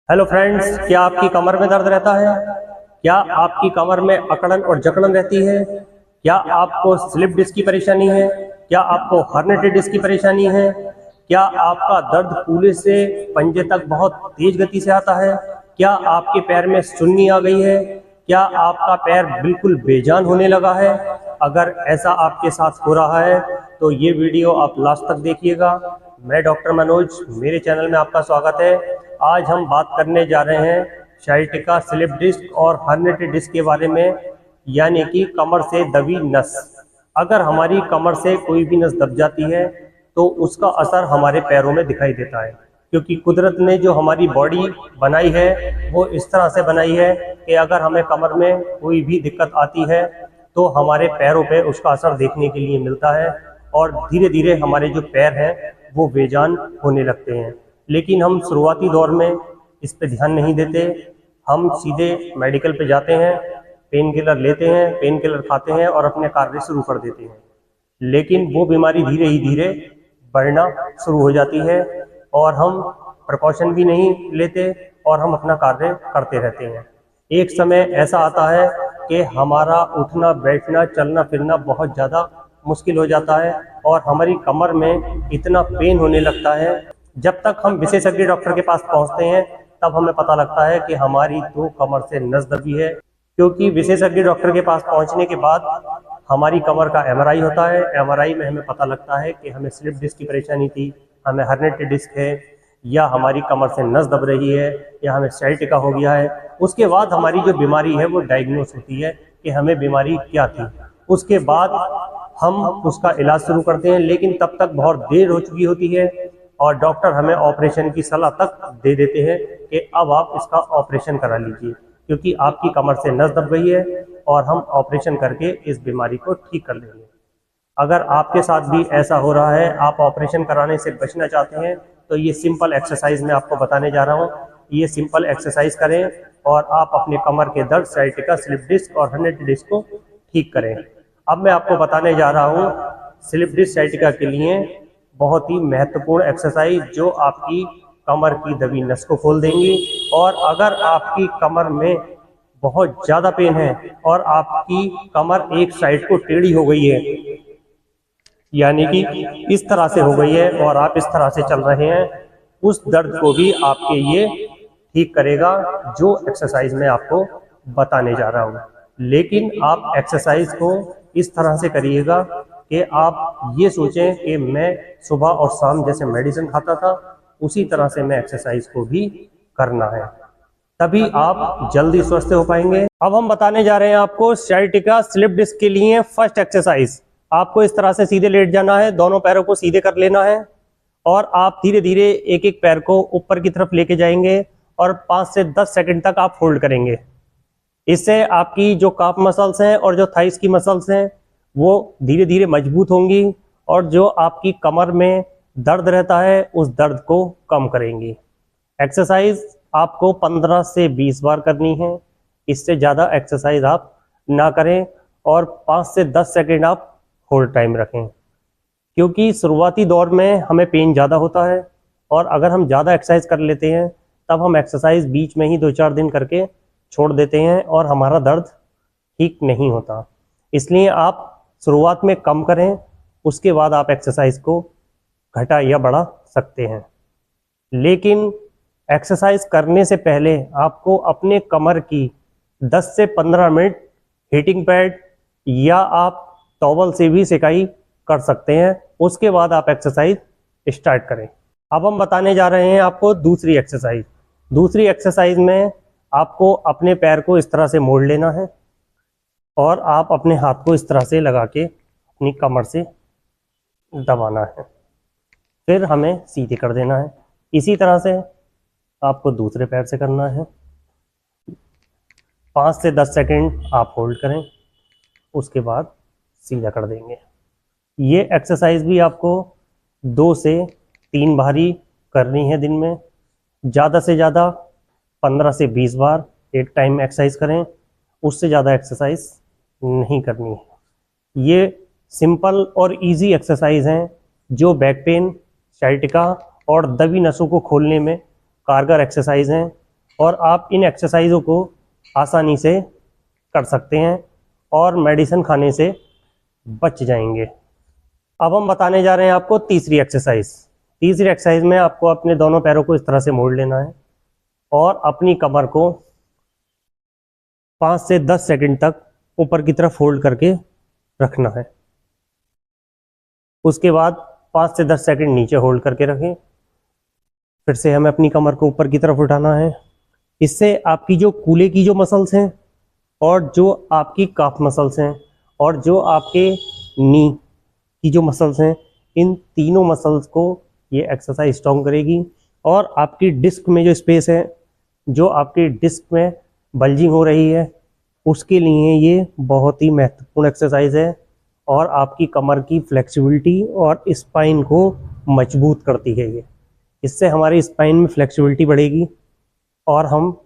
Hello friends, क्या आपकी कमर में दर्द रहता है? क्या आपकी कमर में अकड़न और जकड़न रहती है? क्या आपको स्लिप डिस्क की परेशानी है? क्या आपको हर्निटेड डिस्क की परेशानी है? क्या आपका दर्द कूल्हे से पंजे तक बहुत तेज गति से आता है? क्या आपके पैर में सुन्नी आ गई है? क्या आपका पैर बिल्कुल बेजान होने लगा है? अगर ऐसा आपके साथ हो रहा है तो ये वीडियो आप लास्ट तक देखिएगा। मैं डॉक्टर मनोज, मेरे चैनल में आपका स्वागत है। आज हम बात करने जा रहे हैं शाइटिका, स्लिप डिस्क और हर्निटेड डिस्क के बारे में, यानी कि कमर से दबी नस। अगर हमारी कमर से कोई भी नस दब जाती है तो उसका असर हमारे पैरों में दिखाई देता है, क्योंकि कुदरत ने जो हमारी बॉडी बनाई है वो इस तरह से बनाई है कि अगर हमें कमर में कोई भी दिक्कत आती है तो हमारे पैरों पे उसका असर देखने के लिए मिलता है और धीरे धीरे हमारे जो पैर हैं वो बेजान होने लगते हैं। लेकिन हम शुरुआती दौर में इस पे ध्यान नहीं देते। हम सीधे मेडिकल पे जाते हैं, पेन किलर लेते हैं, पेन किलर खाते हैं और अपने कार्य शुरू कर देते हैं। लेकिन वो बीमारी धीरे ही धीरे बढ़ना शुरू हो जाती है और हम प्रिकॉशन भी नहीं लेते और हम अपना कार्य करते रहते हैं। एक समय ऐसा आता है कि हमारा उठना बैठना चलना फिरना बहुत ज़्यादा मुश्किल हो जाता है और हमारी कमर में इतना पेन होने लगता है। जब तक हम विशेषज्ञ डॉक्टर के पास पहुंचते हैं तब हमें पता लगता है कि हमारी तो कमर से नस दबी है, क्योंकि विशेषज्ञ डॉक्टर के पास पहुंचने के बाद हमारी कमर का एमआरआई होता है। एमआरआई में हमें पता लगता है कि हमें स्लिप डिस्क की परेशानी थी, हमें हर्निटेड डिस्क है, या हमारी कमर से नस दब रही है, या हमें साइटिका हो गया है। उसके बाद हमारी जो बीमारी है वो डायग्नोस होती है कि हमें बीमारी क्या थी। उसके बाद हम उसका इलाज शुरू करते हैं, लेकिन तब तक बहुत देर हो चुकी होती है और डॉक्टर हमें ऑपरेशन की सलाह तक दे देते हैं कि अब आप इसका ऑपरेशन करा लीजिए, क्योंकि आपकी कमर से नस दब गई है और हम ऑपरेशन करके इस बीमारी को ठीक कर लेंगे। अगर आपके साथ भी ऐसा हो रहा है, आप ऑपरेशन कराने से बचना चाहते हैं, तो ये सिंपल एक्सरसाइज मैं आपको बताने जा रहा हूँ। ये सिंपल एक्सरसाइज करें और आप अपने कमर के दर्द, साइटिका, स्लिप डिस्क और हर्निटेड डिस्क को ठीक करें। अब मैं आपको बताने जा रहा हूँ स्लिप डिस्क साइटिका के लिए बहुत ही महत्वपूर्ण एक्सरसाइज जो आपकी कमर की दबी नस को खोल देंगी। और अगर आपकी कमर में बहुत ज़्यादा पेन है और आपकी कमर एक साइड को टेढ़ी हो गई है, यानी कि इस तरह से हो गई है और आप इस तरह से चल रहे हैं, उस दर्द को भी आपके ये ठीक करेगा जो एक्सरसाइज मैं आपको बताने जा रहा हूँ। लेकिन आप एक्सरसाइज को इस तरह से करिएगा कि आप ये सोचें कि मैं सुबह और शाम जैसे मेडिसिन खाता था उसी तरह से मैं एक्सरसाइज को भी करना है, तभी आप जल्दी स्वस्थ हो पाएंगे। अब हम बताने जा रहे हैं आपको साइटिका स्लिप डिस्क के लिए फर्स्ट एक्सरसाइज। आपको इस तरह से सीधे लेट जाना है, दोनों पैरों को सीधे कर लेना है और आप धीरे धीरे एक एक पैर को ऊपर की तरफ लेके जाएंगे और 5 से 10 सेकंड तक आप होल्ड करेंगे। इससे आपकी जो काफ मसल्स हैं और जो थाइस की मसल्स हैं वो धीरे धीरे मजबूत होंगी और जो आपकी कमर में दर्द रहता है उस दर्द को कम करेंगी। एक्सरसाइज आपको 15 से 20 बार करनी है, इससे ज़्यादा एक्सरसाइज आप ना करें और 5 से 10 सेकंड आप होल्ड टाइम रखें, क्योंकि शुरुआती दौर में हमें पेन ज़्यादा होता है और अगर हम ज़्यादा एक्सरसाइज कर लेते हैं तब हम एक्सरसाइज बीच में ही 2-4 दिन करके छोड़ देते हैं और हमारा दर्द ठीक नहीं होता। इसलिए आप शुरुआत में कम करें, उसके बाद आप एक्सरसाइज को घटा या बढ़ा सकते हैं। लेकिन एक्सरसाइज करने से पहले आपको अपने कमर की 10 से 15 मिनट हीटिंग पैड या आप टॉवल से भी सिकाई कर सकते हैं, उसके बाद आप एक्सरसाइज स्टार्ट करें। अब हम बताने जा रहे हैं आपको दूसरी एक्सरसाइज। दूसरी एक्सरसाइज में आपको अपने पैर को इस तरह से मोड़ लेना है और आप अपने हाथ को इस तरह से लगा के अपनी कमर से दबाना है, फिर हमें सीधे कर देना है। इसी तरह से आपको दूसरे पैर से करना है। 5 से 10 सेकंड आप होल्ड करें, उसके बाद सीधा कर देंगे। ये एक्सरसाइज भी आपको 2 से 3 बार ही करनी है दिन में, ज़्यादा से ज़्यादा 15 से 20 बार एक टाइम में एक्सरसाइज करें, उससे ज़्यादा एक्सरसाइज नहीं करनी है। ये सिंपल और इजी एक्सरसाइज हैं जो बैक पेन, साइटिका और दबी नसों को खोलने में कारगर एक्सरसाइज हैं। और आप इन एक्सरसाइजों को आसानी से कर सकते हैं और मेडिसिन खाने से बच जाएंगे। अब हम बताने जा रहे हैं आपको तीसरी एक्सरसाइज। तीसरी एक्सरसाइज में आपको अपने दोनों पैरों को इस तरह से मोड़ लेना है और अपनी कमर को 5 से 10 सेकंड तक ऊपर की तरफ होल्ड करके रखना है। उसके बाद 5 से 10 सेकंड नीचे होल्ड करके रखें। फिर से हमें अपनी कमर को ऊपर की तरफ उठाना है। इससे आपकी जो कूल्हे की जो मसल्स हैं और जो आपकी काफ मसल्स हैं और जो आपके नी की जो मसल्स हैं, इन तीनों मसल्स को ये एक्सरसाइज स्ट्रॉन्ग करेगी। और आपकी डिस्क में जो स्पेस है, जो आपकी डिस्क में बल्जिंग हो रही है, उसके लिए ये बहुत ही महत्वपूर्ण एक्सरसाइज है और आपकी कमर की फ्लेक्सिबिलिटी और स्पाइन को मजबूत करती है ये। इससे हमारी स्पाइन में फ्लेक्सिबिलिटी बढ़ेगी और हम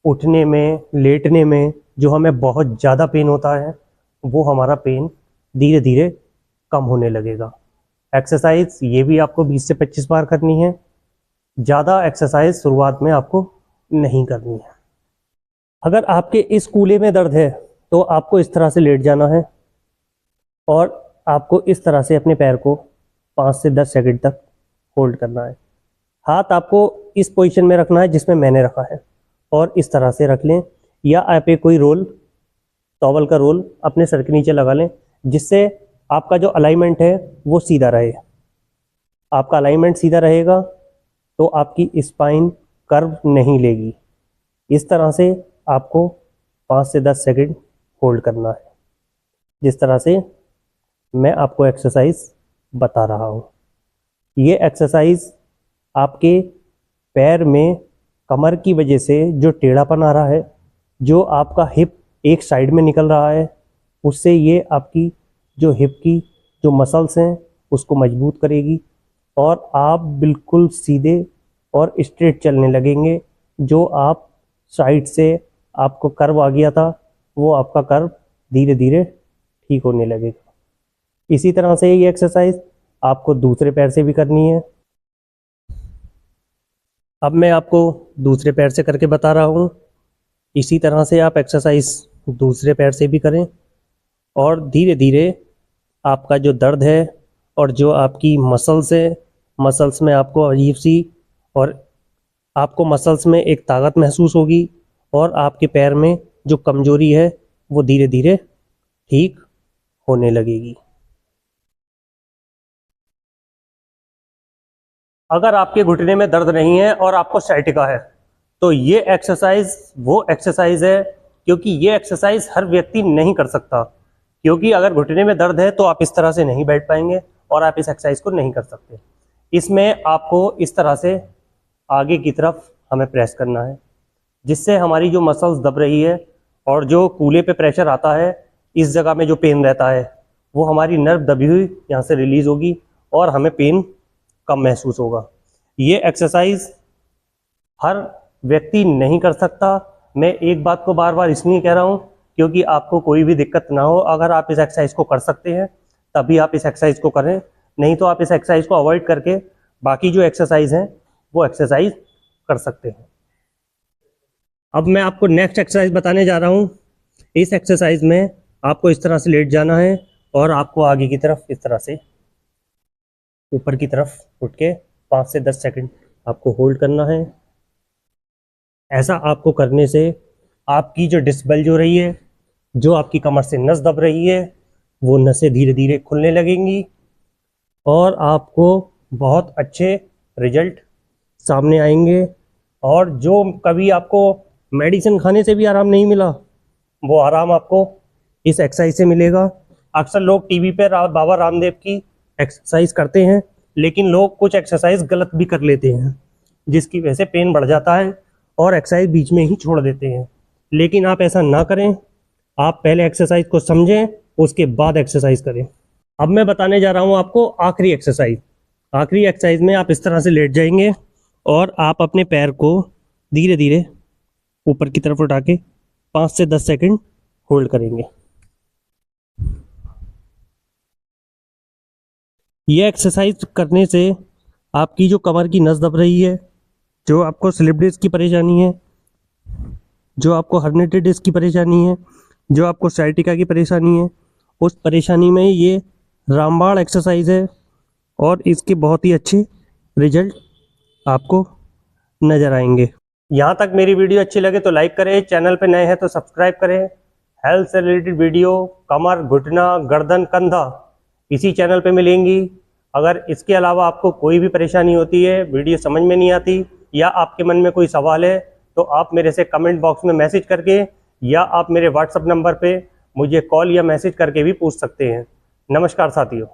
उठने में, लेटने में जो हमें बहुत ज़्यादा पेन होता है, वो हमारा पेन धीरे धीरे कम होने लगेगा। एक्सरसाइज ये भी आपको 20 से 25 बार करनी है। ज़्यादा एक्सरसाइज शुरुआत में आपको नहीं करनी है। अगर आपके इस कूल्हे में दर्द है तो आपको इस तरह से लेट जाना है और आपको इस तरह से अपने पैर को 5 से 10 सेकंड तक होल्ड करना है। हाथ आपको इस पोजीशन में रखना है जिसमें मैंने रखा है और इस तरह से रख लें, या आप एक कोई रोल, टॉवल का रोल अपने सर के नीचे लगा लें, जिससे आपका जो अलाइनमेंट है वो सीधा रहे। आपका अलाइनमेंट सीधा रहेगा तो आपकी स्पाइन कर्व नहीं लेगी। इस तरह से आपको 5 से 10 सेकंड होल्ड करना है, जिस तरह से मैं आपको एक्सरसाइज बता रहा हूँ। ये एक्सरसाइज आपके पैर में कमर की वजह से जो टेढ़ापन आ रहा है, जो आपका हिप एक साइड में निकल रहा है, उससे ये आपकी जो हिप की जो मसल्स हैं उसको मजबूत करेगी और आप बिल्कुल सीधे और स्ट्रेट चलने लगेंगे। जो आप साइड से आपको कर्व आ गया था, वो आपका कर्व धीरे धीरे ठीक होने लगेगा। इसी तरह से ये एक्सरसाइज आपको दूसरे पैर से भी करनी है। अब मैं आपको दूसरे पैर से करके बता रहा हूँ। इसी तरह से आप एक्सरसाइज दूसरे पैर से भी करें और धीरे धीरे आपका जो दर्द है और जो आपकी मसल्स है, मसल्स में आपको अजीब सी और आपको मसल्स में एक ताकत महसूस होगी और आपके पैर में जो कमजोरी है वो धीरे धीरे ठीक होने लगेगी। अगर आपके घुटने में दर्द नहीं है और आपको साइटिका है तो ये एक्सरसाइज वो एक्सरसाइज है, क्योंकि ये एक्सरसाइज हर व्यक्ति नहीं कर सकता। क्योंकि अगर घुटने में दर्द है तो आप इस तरह से नहीं बैठ पाएंगे और आप इस एक्सरसाइज को नहीं कर सकते। इसमें आपको इस तरह से आगे की तरफ हमें प्रेस करना है, जिससे हमारी जो मसल्स दब रही है और जो कूल्हे पे प्रेशर आता है, इस जगह में जो पेन रहता है, वो हमारी नर्व दबी हुई यहाँ से रिलीज होगी और हमें पेन कम महसूस होगा। ये एक्सरसाइज हर व्यक्ति नहीं कर सकता। मैं एक बात को बार बार इसलिए कह रहा हूँ क्योंकि आपको कोई भी दिक्कत ना हो। अगर आप इस एक्सरसाइज को कर सकते हैं तभी आप इस एक्सरसाइज को करें, नहीं तो आप इस एक्सरसाइज को अवॉइड करके बाकी जो एक्सरसाइज हैं वो एक्सरसाइज कर सकते हैं। अब मैं आपको नेक्स्ट एक्सरसाइज बताने जा रहा हूँ। इस एक्सरसाइज में आपको इस तरह से लेट जाना है और आपको आगे की तरफ इस तरह से ऊपर की तरफ उठ के 5 से 10 सेकंड आपको होल्ड करना है। ऐसा आपको करने से आपकी जो डिस्क बल्ज हो रही है, जो आपकी कमर से नस दब रही है, वो नसें धीरे धीरे खुलने लगेंगी और आपको बहुत अच्छे रिजल्ट सामने आएंगे। और जो कभी आपको मेडिसिन खाने से भी आराम नहीं मिला, वो आराम आपको इस एक्सरसाइज से मिलेगा। अक्सर लोग टीवी पे बाबा रामदेव की एक्सरसाइज करते हैं, लेकिन लोग कुछ एक्सरसाइज गलत भी कर लेते हैं, जिसकी वजह से पेन बढ़ जाता है और एक्सरसाइज बीच में ही छोड़ देते हैं। लेकिन आप ऐसा ना करें, आप पहले एक्सरसाइज को समझें, उसके बाद एक्सरसाइज करें। अब मैं बताने जा रहा हूँ आपको आखिरी एक्सरसाइज। आखिरी एक्सरसाइज में आप इस तरह से लेट जाएंगे और आप अपने पैर को धीरे धीरे ऊपर की तरफ उठा के 5 से 10 सेकंड होल्ड करेंगे। यह एक्सरसाइज करने से आपकी जो कमर की नस दब रही है, जो आपको स्लिप डिस्क की परेशानी है, जो आपको हर्निटेड डिस्क की परेशानी है, जो आपको साइटिका की परेशानी है, उस परेशानी में ये रामबाण एक्सरसाइज है और इसके बहुत ही अच्छे रिजल्ट आपको नज़र आएंगे। यहाँ तक मेरी वीडियो अच्छी लगे तो लाइक करें, चैनल पे नए हैं तो सब्सक्राइब करें। हेल्थ से रिलेटेड वीडियो कमर, घुटना, गर्दन, कंधा इसी चैनल पे मिलेंगी। अगर इसके अलावा आपको कोई भी परेशानी होती है, वीडियो समझ में नहीं आती या आपके मन में कोई सवाल है तो आप मेरे से कमेंट बॉक्स में मैसेज करके या आप मेरे व्हाट्सएप नंबर पे मुझे कॉल या मैसेज करके भी पूछ सकते हैं। नमस्कार साथियों।